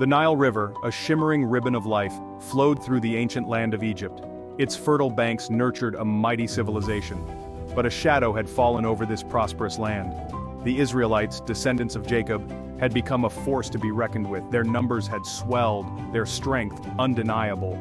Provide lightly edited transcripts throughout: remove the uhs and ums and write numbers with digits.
The Nile River, a shimmering ribbon of life, flowed through the ancient land of Egypt. Its fertile banks nurtured a mighty civilization. But a shadow had fallen over this prosperous land. The Israelites, descendants of Jacob, had become a force to be reckoned with. Their numbers had swelled, their strength undeniable.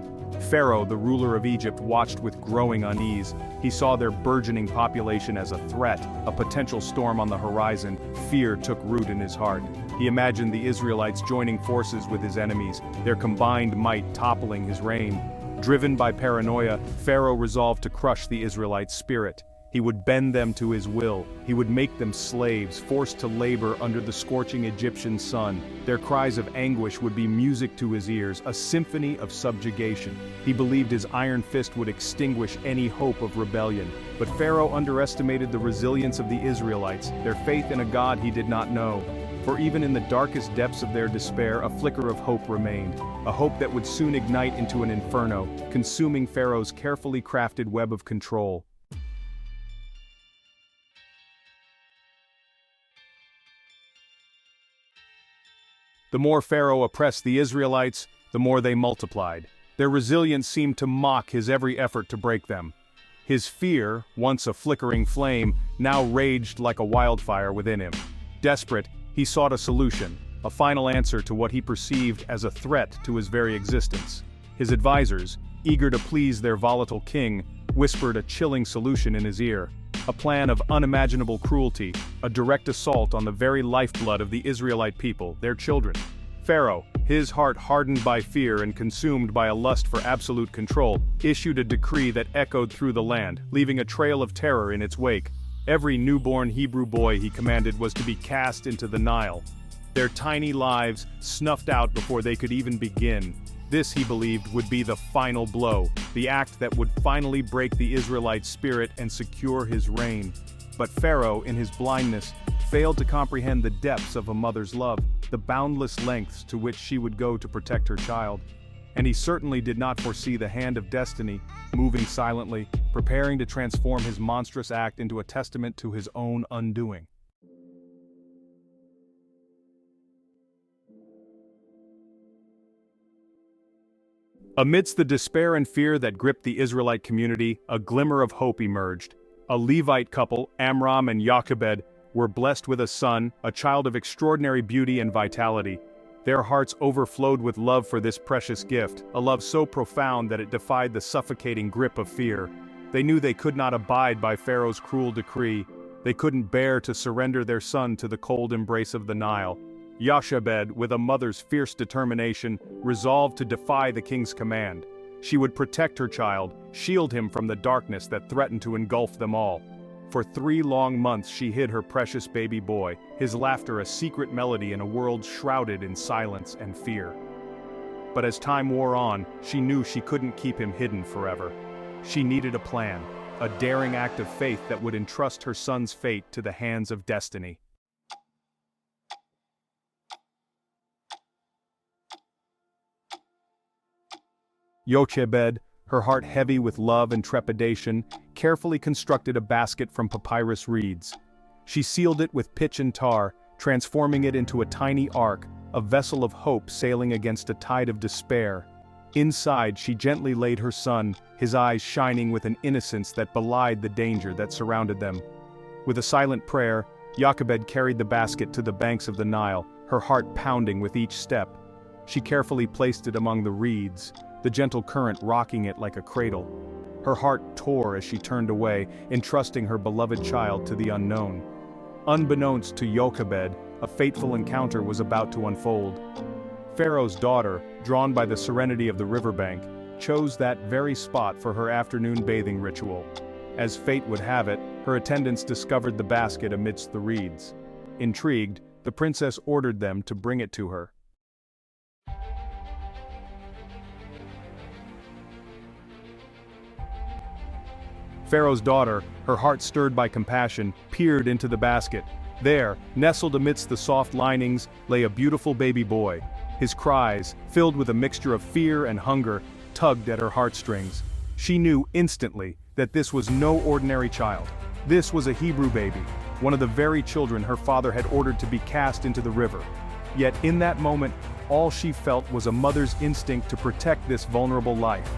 Pharaoh, the ruler of Egypt, watched with growing unease. He saw their burgeoning population as a threat, a potential storm on the horizon. Fear took root in his heart. He imagined the Israelites joining forces with his enemies, their combined might toppling his reign. Driven by paranoia, Pharaoh resolved to crush the Israelites' spirit. He would bend them to his will. He would make them slaves, forced to labor under the scorching Egyptian sun. Their cries of anguish would be music to his ears, a symphony of subjugation. He believed his iron fist would extinguish any hope of rebellion. But Pharaoh underestimated the resilience of the Israelites, their faith in a God he did not know. For even in the darkest depths of their despair, a flicker of hope remained, a hope that would soon ignite into an inferno, consuming Pharaoh's carefully crafted web of control. The more Pharaoh oppressed the Israelites, the more they multiplied. Their resilience seemed to mock his every effort to break them. His fear, once a flickering flame, now raged like a wildfire within him. Desperate, he sought a solution, a final answer to what he perceived as a threat to his very existence. His advisors, eager to please their volatile king, whispered a chilling solution in his ear. A plan of unimaginable cruelty, a direct assault on the very lifeblood of the Israelite people, their children. Pharaoh, his heart hardened by fear and consumed by a lust for absolute control, issued a decree that echoed through the land, leaving a trail of terror in its wake. Every newborn Hebrew boy, he commanded, was to be cast into the Nile, their tiny lives snuffed out before they could even begin. This, he believed, would be the final blow, the act that would finally break the Israelite spirit and secure his reign. But Pharaoh, in his blindness, failed to comprehend the depths of a mother's love, the boundless lengths to which she would go to protect her child. And he certainly did not foresee the hand of destiny, moving silently, preparing to transform his monstrous act into a testament to his own undoing. Amidst the despair and fear that gripped the Israelite community, a glimmer of hope emerged. A Levite couple, Amram and Jochebed, were blessed with a son, a child of extraordinary beauty and vitality. Their hearts overflowed with love for this precious gift, a love so profound that it defied the suffocating grip of fear. They knew they could not abide by Pharaoh's cruel decree. They couldn't bear to surrender their son to the cold embrace of the Nile. Jochebed, with a mother's fierce determination, resolved to defy the king's command. She would protect her child, shield him from the darkness that threatened to engulf them all. For 3 long months she hid her precious baby boy, his laughter a secret melody in a world shrouded in silence and fear. But as time wore on, she knew she couldn't keep him hidden forever. She needed a plan, a daring act of faith that would entrust her son's fate to the hands of destiny. Jochebed, her heart heavy with love and trepidation, carefully constructed a basket from papyrus reeds. She sealed it with pitch and tar, transforming it into a tiny ark, a vessel of hope sailing against a tide of despair. Inside, she gently laid her son, his eyes shining with an innocence that belied the danger that surrounded them. With a silent prayer, Jochebed carried the basket to the banks of the Nile, her heart pounding with each step. She carefully placed it among the reeds, the gentle current rocking it like a cradle. Her heart tore as she turned away, entrusting her beloved child to the unknown. Unbeknownst to Jochebed, a fateful encounter was about to unfold. Pharaoh's daughter, drawn by the serenity of the riverbank, chose that very spot for her afternoon bathing ritual. As fate would have it, her attendants discovered the basket amidst the reeds. Intrigued, the princess ordered them to bring it to her. Pharaoh's daughter, her heart stirred by compassion, peered into the basket. There, nestled amidst the soft linings, lay a beautiful baby boy. His cries, filled with a mixture of fear and hunger, tugged at her heartstrings. She knew instantly that this was no ordinary child. This was a Hebrew baby, one of the very children her father had ordered to be cast into the river. Yet in that moment, all she felt was a mother's instinct to protect this vulnerable life.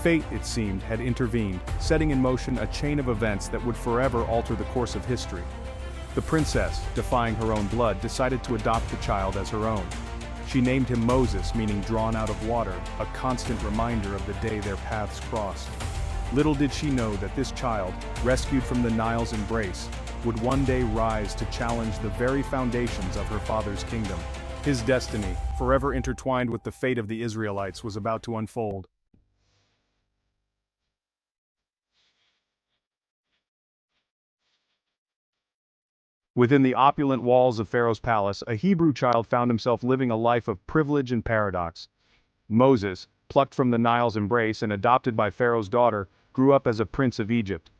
Fate, it seemed, had intervened, setting in motion a chain of events that would forever alter the course of history. The princess, defying her own blood, decided to adopt the child as her own. She named him Moses, meaning drawn out of water, a constant reminder of the day their paths crossed. Little did she know that this child, rescued from the Nile's embrace, would one day rise to challenge the very foundations of her father's kingdom. His destiny, forever intertwined with the fate of the Israelites, was about to unfold. Within the opulent walls of Pharaoh's palace, a Hebrew child found himself living a life of privilege and paradox. Moses, plucked from the Nile's embrace and adopted by Pharaoh's daughter, grew up as a prince of Egypt.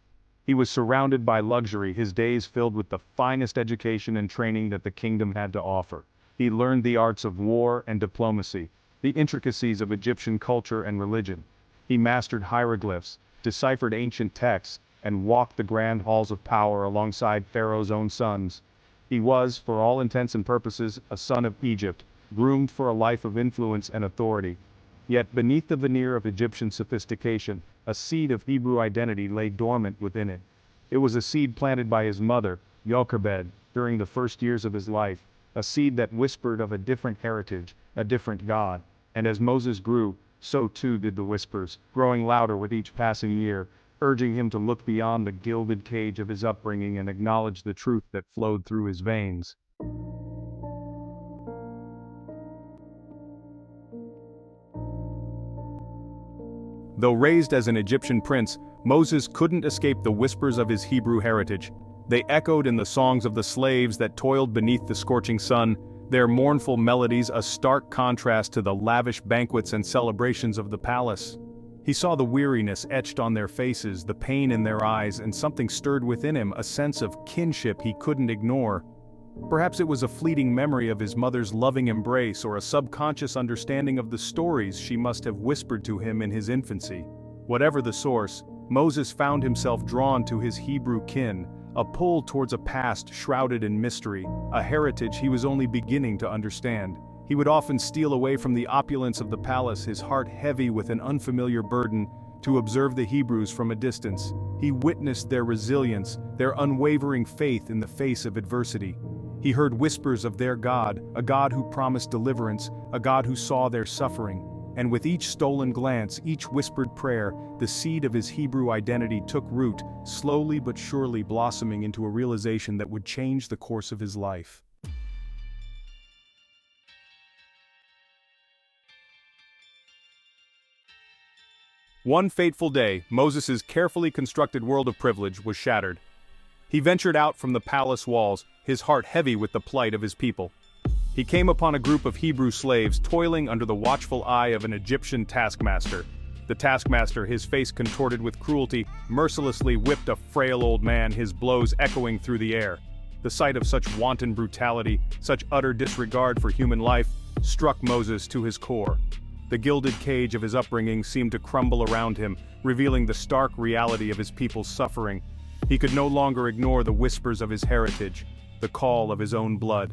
He was surrounded by luxury, his days filled with the finest education and training that the kingdom had to offer. He learned the arts of war and diplomacy, the intricacies of Egyptian culture and religion. He mastered hieroglyphs, deciphered ancient texts, and walked the grand halls of power alongside Pharaoh's own sons. He was, for all intents and purposes, a son of Egypt, groomed for a life of influence and authority. Yet beneath the veneer of Egyptian sophistication, a seed of Hebrew identity lay dormant within it. It was a seed planted by his mother, Jochebed, during the first years of his life, a seed that whispered of a different heritage, a different God. And as Moses grew, so too did the whispers, growing louder with each passing year, urging him to look beyond the gilded cage of his upbringing and acknowledge the truth that flowed through his veins. Though raised as an Egyptian prince, Moses couldn't escape the whispers of his Hebrew heritage. They echoed in the songs of the slaves that toiled beneath the scorching sun, their mournful melodies a stark contrast to the lavish banquets and celebrations of the palace. He saw the weariness etched on their faces, the pain in their eyes, and something stirred within him, a sense of kinship he couldn't ignore. Perhaps it was a fleeting memory of his mother's loving embrace or a subconscious understanding of the stories she must have whispered to him in his infancy. Whatever the source, Moses found himself drawn to his Hebrew kin, a pull towards a past shrouded in mystery, a heritage he was only beginning to understand. He would often steal away from the opulence of the palace, his heart heavy with an unfamiliar burden, to observe the Hebrews from a distance. He witnessed their resilience, their unwavering faith in the face of adversity. He heard whispers of their God, a God who promised deliverance, a God who saw their suffering. And with each stolen glance, each whispered prayer, the seed of his Hebrew identity took root, slowly but surely blossoming into a realization that would change the course of his life. One fateful day, Moses' carefully constructed world of privilege was shattered. He ventured out from the palace walls, his heart heavy with the plight of his people. He came upon a group of Hebrew slaves toiling under the watchful eye of an Egyptian taskmaster. The taskmaster, his face contorted with cruelty, mercilessly whipped a frail old man, his blows echoing through the air. The sight of such wanton brutality, such utter disregard for human life, struck Moses to his core. The gilded cage of his upbringing seemed to crumble around him, revealing the stark reality of his people's suffering. He could no longer ignore the whispers of his heritage, the call of his own blood.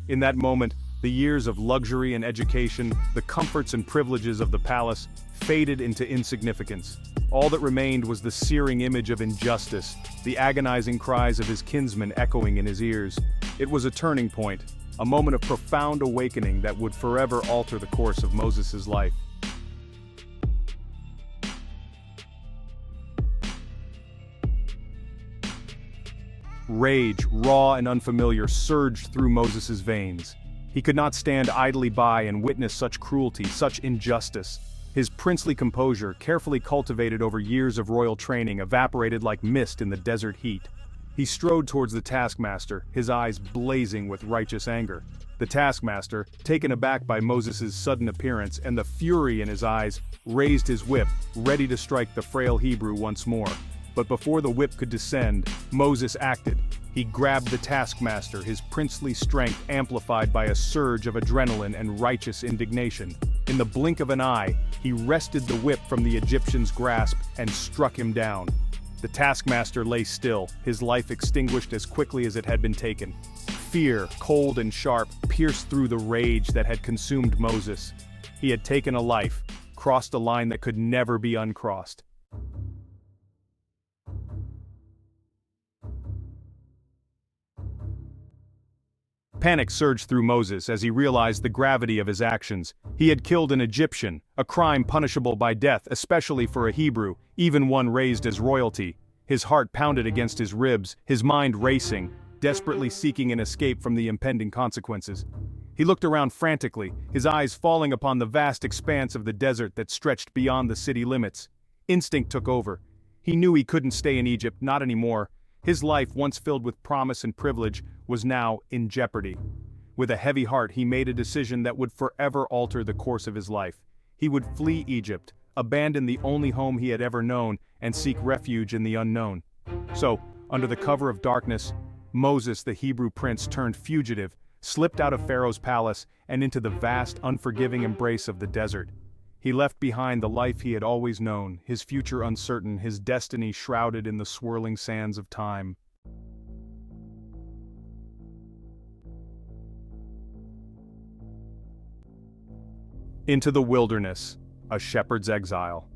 In that moment, the years of luxury and education, the comforts and privileges of the palace, faded into insignificance. All that remained was the searing image of injustice, the agonizing cries of his kinsmen echoing in his ears. It was a turning point, a moment of profound awakening that would forever alter the course of Moses' life. Rage, raw and unfamiliar, surged through Moses' veins. He could not stand idly by and witness such cruelty, such injustice. His princely composure, carefully cultivated over years of royal training, evaporated like mist in the desert heat. He strode towards the taskmaster, his eyes blazing with righteous anger. The taskmaster, taken aback by Moses' sudden appearance and the fury in his eyes, raised his whip, ready to strike the frail Hebrew once more. But before the whip could descend, Moses acted. He grabbed the taskmaster, his princely strength amplified by a surge of adrenaline and righteous indignation. In the blink of an eye, he wrested the whip from the Egyptian's grasp and struck him down. The taskmaster lay still, his life extinguished as quickly as it had been taken. Fear, cold and sharp, pierced through the rage that had consumed Moses. He had taken a life, crossed a line that could never be uncrossed. Panic surged through Moses as he realized the gravity of his actions. He had killed an Egyptian, a crime punishable by death, especially for a Hebrew, even one raised as royalty. His heart pounded against his ribs, his mind racing, desperately seeking an escape from the impending consequences. He looked around frantically, his eyes falling upon the vast expanse of the desert that stretched beyond the city limits. Instinct took over. He knew he couldn't stay in Egypt, not anymore. His life, once filled with promise and privilege, was now in jeopardy. With a heavy heart, he made a decision that would forever alter the course of his life. He would flee Egypt, abandon the only home he had ever known, and seek refuge in the unknown. So, under the cover of darkness, Moses, the Hebrew prince, turned fugitive, slipped out of Pharaoh's palace, and into the vast, unforgiving embrace of the desert. He left behind the life he had always known, his future uncertain, his destiny shrouded in the swirling sands of time. Into the wilderness, a shepherd's exile.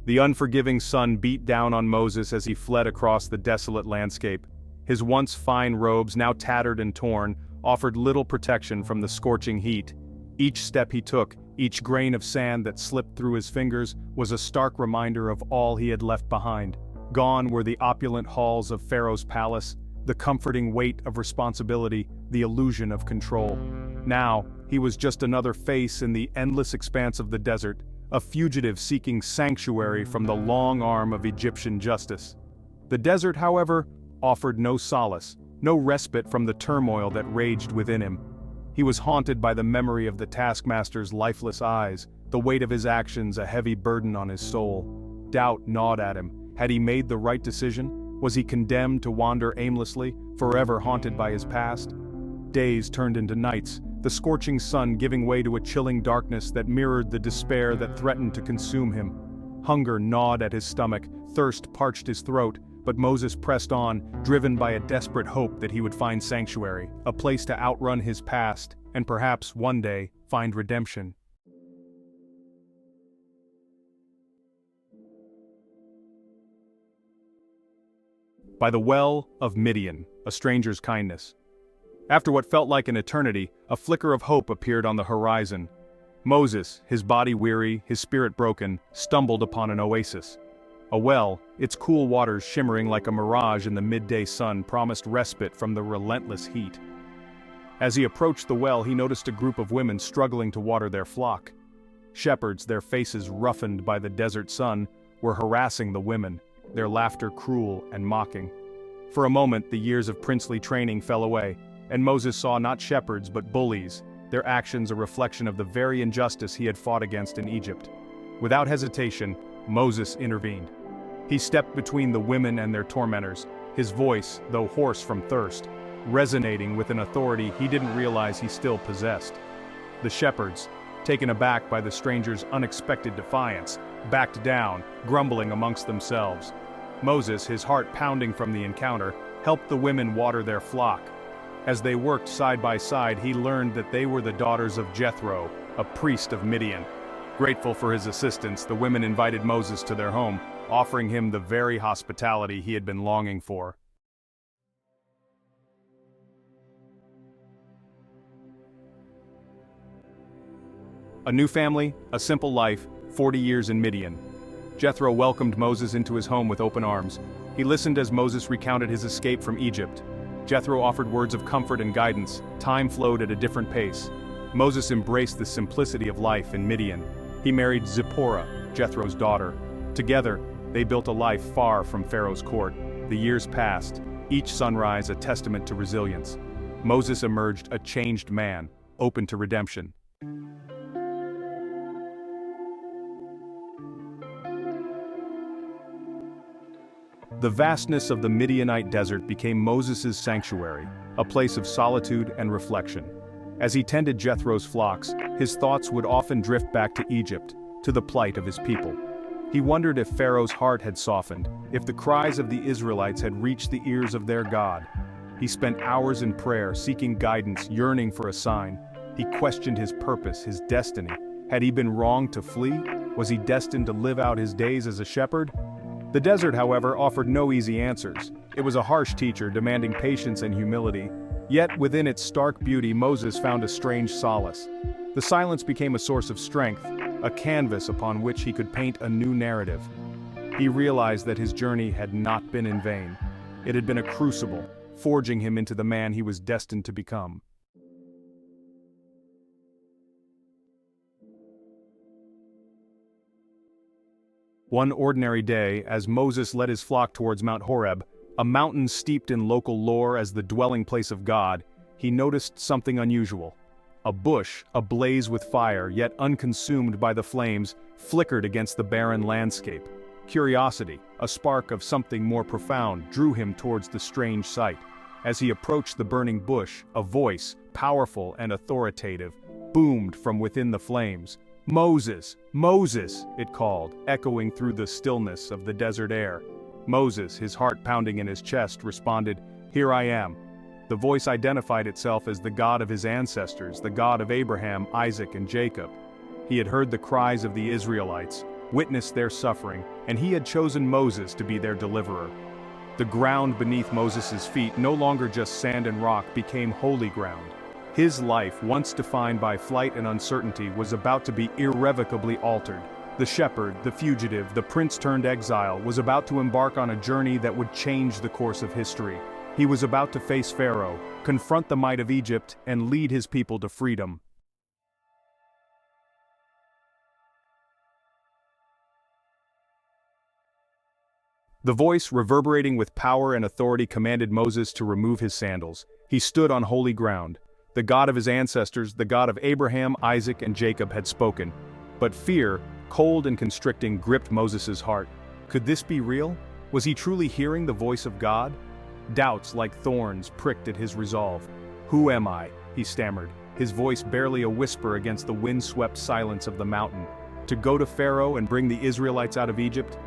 The unforgiving sun beat down on Moses as he fled across the desolate landscape. His once fine robes, now tattered and torn, offered little protection from the scorching heat. Each step he took, each grain of sand that slipped through his fingers, was a stark reminder of all he had left behind. Gone were the opulent halls of Pharaoh's palace, the comforting weight of responsibility, the illusion of control. Now, he was just another face in the endless expanse of the desert, a fugitive seeking sanctuary from the long arm of Egyptian justice. The desert, however, offered no solace, no respite from the turmoil that raged within him. He was haunted by the memory of the taskmaster's lifeless eyes, the weight of his actions a heavy burden on his soul. Doubt gnawed at him. Had he made the right decision? Was he condemned to wander aimlessly, forever haunted by his past? Days turned into nights, the scorching sun giving way to a chilling darkness that mirrored the despair that threatened to consume him. Hunger gnawed at his stomach, thirst parched his throat, but Moses pressed on, driven by a desperate hope that he would find sanctuary, a place to outrun his past, and perhaps one day find redemption. By the well of Midian, a stranger's kindness. After what felt like an eternity, a flicker of hope appeared on the horizon. Moses, his body weary, his spirit broken, stumbled upon an oasis. A well, its cool waters shimmering like a mirage in the midday sun, promised respite from the relentless heat. As he approached the well, he noticed a group of women struggling to water their flock. Shepherds, their faces roughened by the desert sun, were harassing the women, their laughter cruel and mocking. For a moment, the years of princely training fell away, and Moses saw not shepherds but bullies, their actions a reflection of the very injustice he had fought against in Egypt. Without hesitation, Moses intervened. He stepped between the women and their tormentors, his voice, though hoarse from thirst, resonating with an authority he didn't realize he still possessed. The shepherds, taken aback by the stranger's unexpected defiance, backed down, grumbling amongst themselves. Moses, his heart pounding from the encounter, helped the women water their flock. As they worked side by side, he learned that they were the daughters of Jethro, a priest of Midian. Grateful for his assistance, the women invited Moses to their home, offering him the very hospitality he had been longing for. A new family, a simple life, 40 years in Midian. Jethro welcomed Moses into his home with open arms. He listened as Moses recounted his escape from Egypt. Jethro offered words of comfort and guidance. Time flowed at a different pace. Moses embraced the simplicity of life in Midian. He married Zipporah, Jethro's daughter. Together, they built a life far from Pharaoh's court. The years passed, each sunrise a testament to resilience. Moses emerged a changed man, open to redemption. The vastness of the Midianite desert became Moses' sanctuary, a place of solitude and reflection. As he tended Jethro's flocks, his thoughts would often drift back to Egypt, to the plight of his people. He wondered if Pharaoh's heart had softened, if the cries of the Israelites had reached the ears of their God. He spent hours in prayer, seeking guidance, yearning for a sign. He questioned his purpose, his destiny. Had he been wrong to flee? Was he destined to live out his days as a shepherd? The desert, however, offered no easy answers. It was a harsh teacher, demanding patience and humility. Yet, within its stark beauty, Moses found a strange solace. The silence became a source of strength, a canvas upon which he could paint a new narrative. He realized that his journey had not been in vain. It had been a crucible, forging him into the man he was destined to become. One ordinary day, as Moses led his flock towards Mount Horeb, a mountain steeped in local lore as the dwelling place of God, he noticed something unusual. A bush, ablaze with fire, yet unconsumed by the flames, flickered against the barren landscape. Curiosity, a spark of something more profound, drew him towards the strange sight. As he approached the burning bush, a voice, powerful and authoritative, boomed from within the flames. "Moses! Moses!" it called, echoing through the stillness of the desert air. Moses, his heart pounding in his chest, responded, "Here I am." The voice identified itself as the God of his ancestors, the God of Abraham, Isaac, and Jacob. He had heard the cries of the Israelites, witnessed their suffering, and he had chosen Moses to be their deliverer. The ground beneath Moses' feet, no longer just sand and rock, became holy ground. His life, once defined by flight and uncertainty, was about to be irrevocably altered. The shepherd, the fugitive, the prince-turned-exile, was about to embark on a journey that would change the course of history. He was about to face Pharaoh, confront the might of Egypt, and lead his people to freedom. The voice, reverberating with power and authority, commanded Moses to remove his sandals. He stood on holy ground. The God of his ancestors, the God of Abraham, Isaac, and Jacob, had spoken. But fear, cold and constricting, gripped Moses' heart. Could this be real? Was he truly hearing the voice of God? Doubts like thorns pricked at his resolve. "Who am I?" he stammered, his voice barely a whisper against the wind-swept silence of the mountain. To go to Pharaoh and bring the Israelites out of Egypt?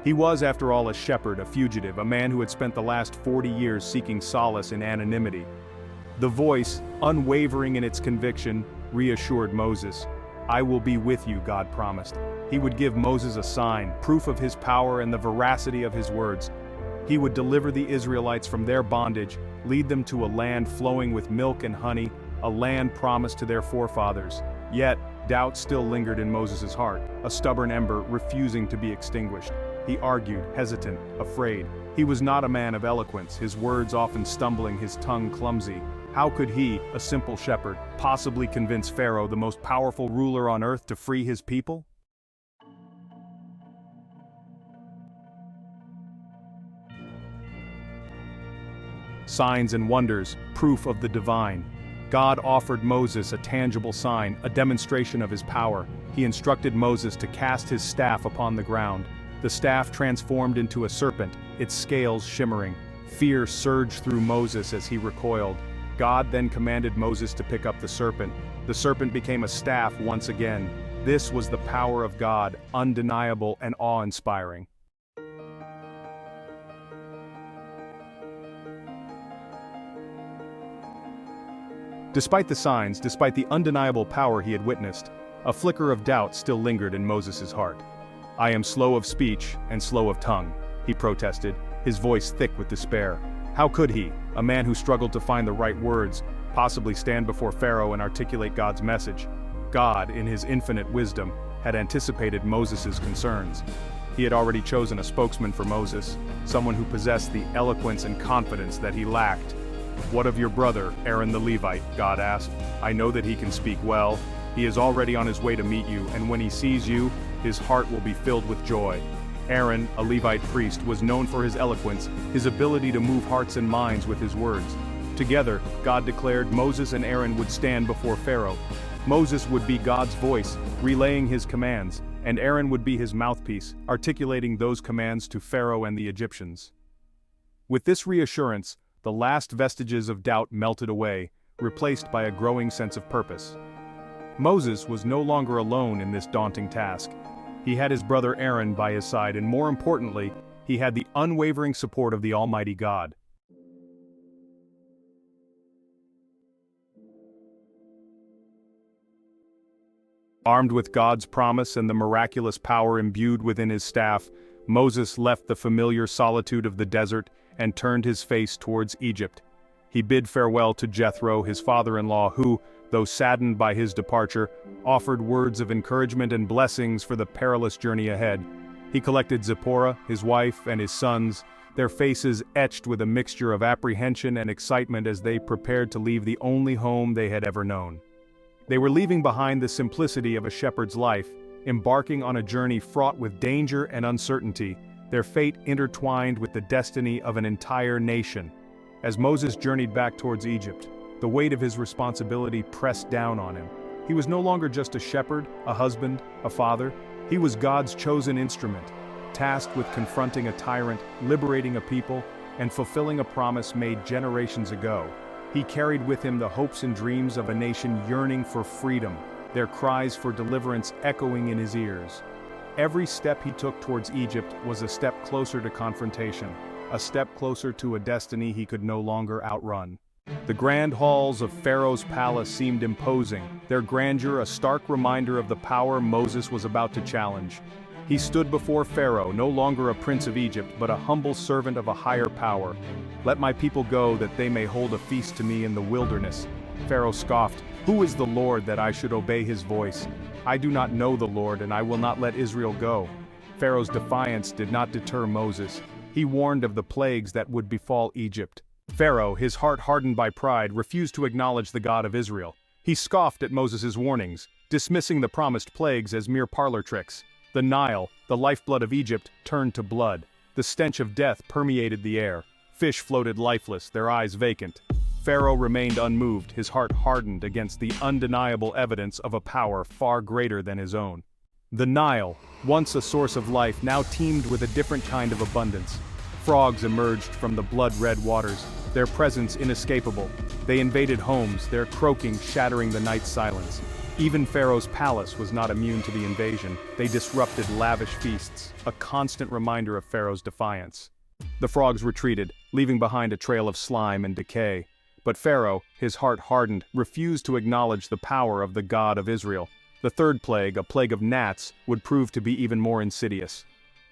He was, after all, a shepherd, a fugitive, a man who had spent the last 40 years seeking solace in anonymity. The voice, unwavering in its conviction, reassured Moses. "I will be with you," God promised. He would give Moses a sign, proof of his power and the veracity of his words. He would deliver the Israelites from their bondage, lead them to a land flowing with milk and honey, a land promised to their forefathers. Yet, doubt still lingered in Moses' heart, a stubborn ember refusing to be extinguished. He argued, hesitant, afraid. He was not a man of eloquence, his words often stumbling, his tongue clumsy. How could he, a simple shepherd, possibly convince Pharaoh, the most powerful ruler on earth, to free his people? Signs and wonders, proof of the divine. God offered Moses a tangible sign, a demonstration of his power. He instructed Moses to cast his staff upon the ground. The staff transformed into a serpent, its scales shimmering. Fear surged through Moses as he recoiled. God then commanded Moses to pick up the serpent. The serpent became a staff once again. This was the power of God, undeniable and awe-inspiring. Despite the signs, despite the undeniable power he had witnessed, a flicker of doubt still lingered in Moses' heart. "I am slow of speech and slow of tongue," he protested, his voice thick with despair. How could he, a man who struggled to find the right words, possibly stand before Pharaoh and articulate God's message? God, in his infinite wisdom, had anticipated Moses' concerns. He had already chosen a spokesman for Moses, someone who possessed the eloquence and confidence that he lacked. "What of your brother, Aaron the Levite?" God asked. "I know that he can speak well. He is already on his way to meet you, and when he sees you, his heart will be filled with joy." Aaron, a Levite priest, was known for his eloquence, his ability to move hearts and minds with his words. Together, God declared Moses and Aaron would stand before Pharaoh. Moses would be God's voice, relaying his commands, and Aaron would be his mouthpiece, articulating those commands to Pharaoh and the Egyptians. With this reassurance, the last vestiges of doubt melted away, replaced by a growing sense of purpose. Moses was no longer alone in this daunting task. He had his brother Aaron by his side, and more importantly, he had the unwavering support of the Almighty God. Armed with God's promise and the miraculous power imbued within his staff, Moses left the familiar solitude of the desert and turned his face towards Egypt. He bid farewell to Jethro, his father-in-law, who, though saddened by his departure, offered words of encouragement and blessings for the perilous journey ahead. He collected Zipporah, his wife, and his sons, their faces etched with a mixture of apprehension and excitement as they prepared to leave the only home they had ever known. They were leaving behind the simplicity of a shepherd's life, embarking on a journey fraught with danger and uncertainty, their fate intertwined with the destiny of an entire nation. As Moses journeyed back towards Egypt, the weight of his responsibility pressed down on him. He was no longer just a shepherd, a husband, a father. He was God's chosen instrument, tasked with confronting a tyrant, liberating a people, and fulfilling a promise made generations ago. He carried with him the hopes and dreams of a nation yearning for freedom, their cries for deliverance echoing in his ears. Every step he took towards Egypt was a step closer to confrontation, a step closer to a destiny he could no longer outrun. The grand halls of Pharaoh's palace seemed imposing, their grandeur a stark reminder of the power Moses was about to challenge. He stood before Pharaoh, no longer a prince of Egypt, but a humble servant of a higher power. "Let my people go, that they may hold a feast to me in the wilderness." Pharaoh scoffed, "Who is the Lord that I should obey his voice? I do not know the Lord, and I will not let Israel go." Pharaoh's defiance did not deter Moses. He warned of the plagues that would befall Egypt. Pharaoh, his heart hardened by pride, refused to acknowledge the God of Israel. He scoffed at Moses' warnings, dismissing the promised plagues as mere parlor tricks. The Nile, the lifeblood of Egypt, turned to blood. The stench of death permeated the air. Fish floated lifeless, their eyes vacant. Pharaoh remained unmoved, his heart hardened against the undeniable evidence of a power far greater than his own. The Nile, once a source of life, now teemed with a different kind of abundance. Frogs emerged from the blood-red waters, their presence inescapable. They invaded homes, their croaking shattering the night's silence. Even Pharaoh's palace was not immune to the invasion. They disrupted lavish feasts, a constant reminder of Pharaoh's defiance. The frogs retreated, leaving behind a trail of slime and decay. But Pharaoh, his heart hardened, refused to acknowledge the power of the God of Israel. The third plague, a plague of gnats, would prove to be even more insidious.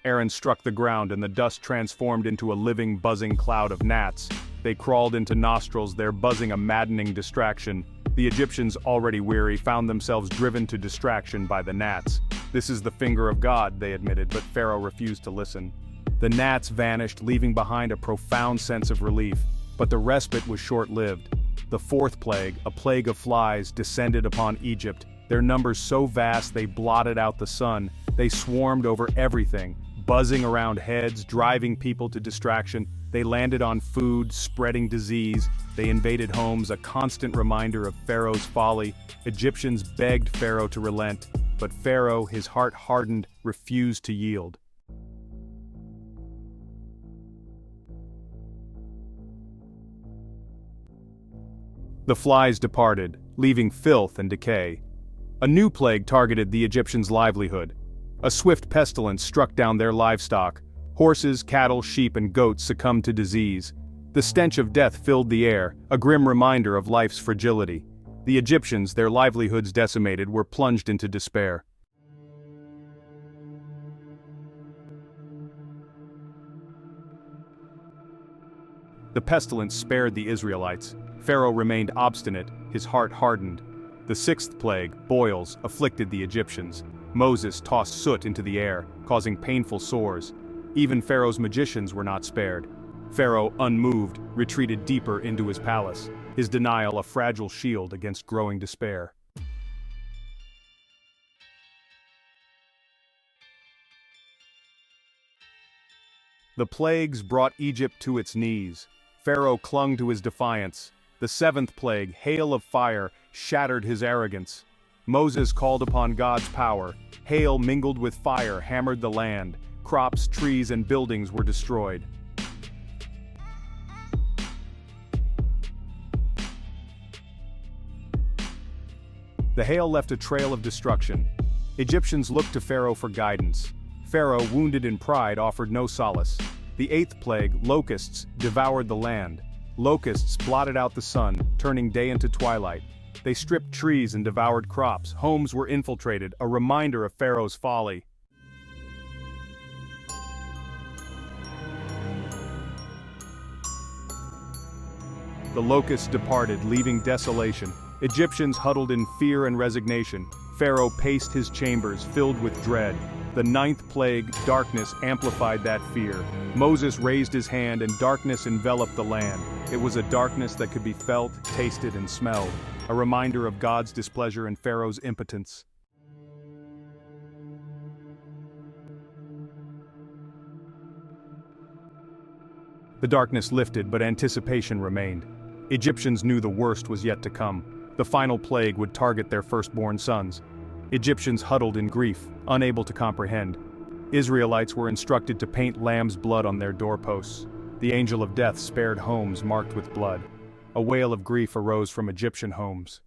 Aaron struck the ground and the dust transformed into a living, buzzing cloud of gnats. They crawled into nostrils, their buzzing a maddening distraction. The Egyptians, already weary, found themselves driven to distraction by the gnats. "This is the finger of God," they admitted, but Pharaoh refused to listen. The gnats vanished, leaving behind a profound sense of relief. But the respite was short-lived. The fourth plague, a plague of flies, descended upon Egypt. Their numbers so vast they blotted out the sun. They swarmed over everything, buzzing around heads, driving people to distraction. They landed on food, spreading disease. They invaded homes, a constant reminder of Pharaoh's folly. Egyptians begged Pharaoh to relent, but Pharaoh, his heart hardened, refused to yield. The flies departed, leaving filth and decay. A new plague targeted the Egyptians' livelihood. A swift pestilence struck down their livestock. Horses, cattle, sheep, and goats succumbed to disease. The stench of death filled the air, a grim reminder of life's fragility. The Egyptians, their livelihoods decimated, were plunged into despair. The pestilence spared the Israelites. Pharaoh remained obstinate, his heart hardened. The sixth plague, boils, afflicted the Egyptians. Moses tossed soot into the air, causing painful sores. Even Pharaoh's magicians were not spared. Pharaoh, unmoved, retreated deeper into his palace, his denial a fragile shield against growing despair. The plagues brought Egypt to its knees. Pharaoh clung to his defiance. The seventh plague, hail of fire, shattered his arrogance. Moses called upon God's power. Hail mingled with fire hammered the land. Crops, trees, and buildings were destroyed. The hail left a trail of destruction. Egyptians looked to Pharaoh for guidance. Pharaoh, wounded in pride, offered no solace. The eighth plague, locusts, devoured the land. Locusts blotted out the sun, turning day into twilight. They stripped trees and devoured crops. Homes were infiltrated, a reminder of Pharaoh's folly. The locusts departed, leaving desolation. Egyptians huddled in fear and resignation. Pharaoh paced his chambers, filled with dread. The ninth plague, darkness, amplified that fear. Moses raised his hand and darkness enveloped the land. It was a darkness that could be felt, tasted, and smelled. A reminder of God's displeasure and Pharaoh's impotence. The darkness lifted, but anticipation remained. Egyptians knew the worst was yet to come. The final plague would target their firstborn sons. Egyptians huddled in grief, unable to comprehend. Israelites were instructed to paint lamb's blood on their doorposts. The angel of death spared homes marked with blood. A wail of grief arose from Egyptian homes.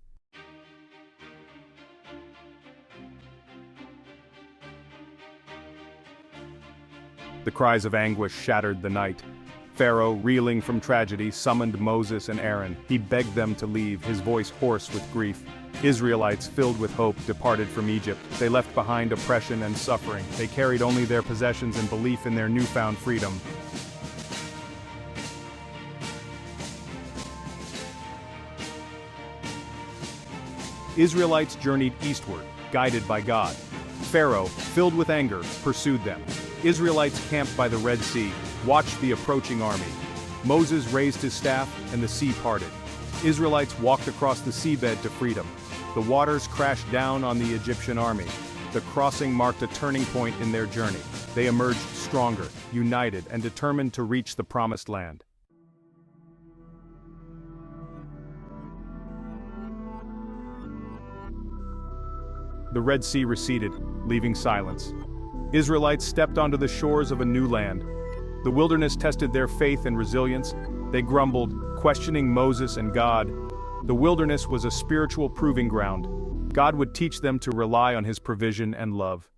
The cries of anguish shattered the night. Pharaoh, reeling from tragedy, summoned Moses and Aaron. He begged them to leave, his voice hoarse with grief. Israelites, filled with hope, departed from Egypt. They left behind oppression and suffering. They carried only their possessions and belief in their newfound freedom. Israelites journeyed eastward, guided by God. Pharaoh, filled with anger, pursued them. Israelites camped by the Red Sea, watched the approaching army. Moses raised his staff, and the sea parted. Israelites walked across the seabed to freedom. The waters crashed down on the Egyptian army. The crossing marked a turning point in their journey. They emerged stronger, united, and determined to reach the promised land. The Red Sea receded, leaving silence. Israelites stepped onto the shores of a new land. The wilderness tested their faith and resilience. They grumbled, questioning Moses and God. The wilderness was a spiritual proving ground. God would teach them to rely on his provision and love.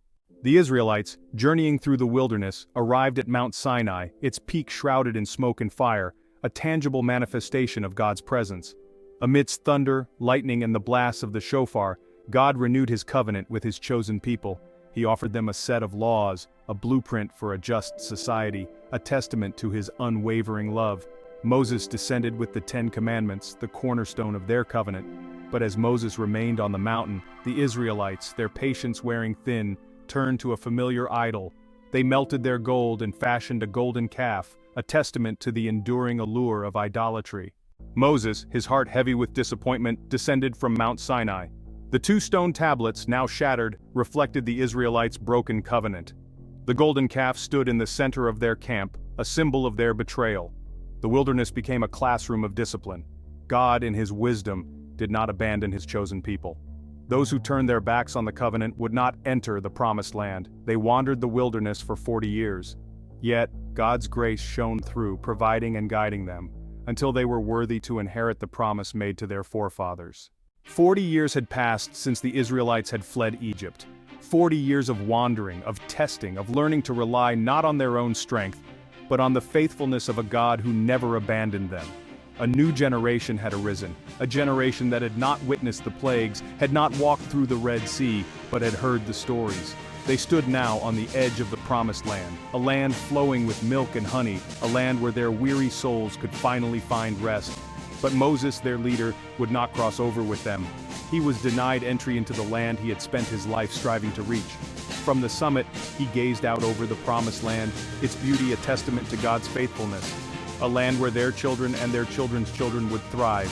The Israelites, journeying through the wilderness, arrived at Mount Sinai, its peak shrouded in smoke and fire, a tangible manifestation of God's presence. Amidst thunder, lightning, and the blasts of the shofar, God renewed his covenant with his chosen people. He offered them a set of laws, a blueprint for a just society, a testament to his unwavering love. Moses descended with the 10 Commandments, the cornerstone of their covenant. But as Moses remained on the mountain, the Israelites, their patience wearing thin, turned to a familiar idol. They melted their gold and fashioned a golden calf, a testament to the enduring allure of idolatry. Moses, his heart heavy with disappointment, descended from Mount Sinai. The 2 stone tablets, now shattered, reflected the Israelites' broken covenant. The golden calf stood in the center of their camp, a symbol of their betrayal. The wilderness became a classroom of discipline. God, in his wisdom, did not abandon his chosen people. Those who turned their backs on the covenant would not enter the promised land. They wandered the wilderness for 40 years. Yet, God's grace shone through, providing and guiding them, until they were worthy to inherit the promise made to their forefathers. 40 years had passed since the Israelites had fled Egypt. 40 years of wandering, of testing, of learning to rely not on their own strength, but on the faithfulness of a God who never abandoned them. A new generation had arisen, a generation that had not witnessed the plagues, had not walked through the Red Sea, but had heard the stories. They stood now on the edge of the promised land, a land flowing with milk and honey, a land where their weary souls could finally find rest. But Moses, their leader, would not cross over with them. He was denied entry into the land he had spent his life striving to reach. From the summit, he gazed out over the promised land, its beauty a testament to God's faithfulness. A land where their children and their children's children would thrive.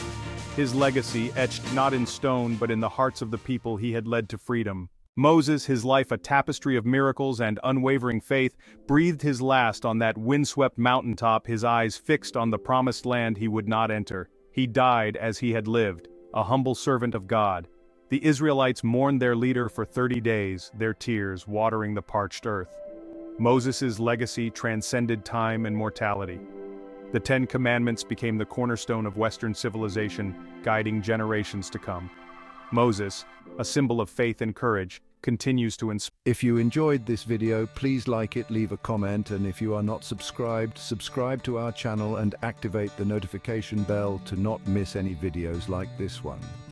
His legacy etched not in stone but in the hearts of the people he had led to freedom. Moses, his life a tapestry of miracles and unwavering faith, breathed his last on that windswept mountaintop, his eyes fixed on the promised land he would not enter. He died as he had lived, a humble servant of God. The Israelites mourned their leader for 30 days, their tears watering the parched earth. Moses' legacy transcended time and mortality. The 10 Commandments became the cornerstone of Western civilization, guiding generations to come. Moses, a symbol of faith and courage, continues to inspire. If you enjoyed this video, please like it, leave a comment, and if you are not subscribed, subscribe to our channel and activate the notification bell to not miss any videos like this one.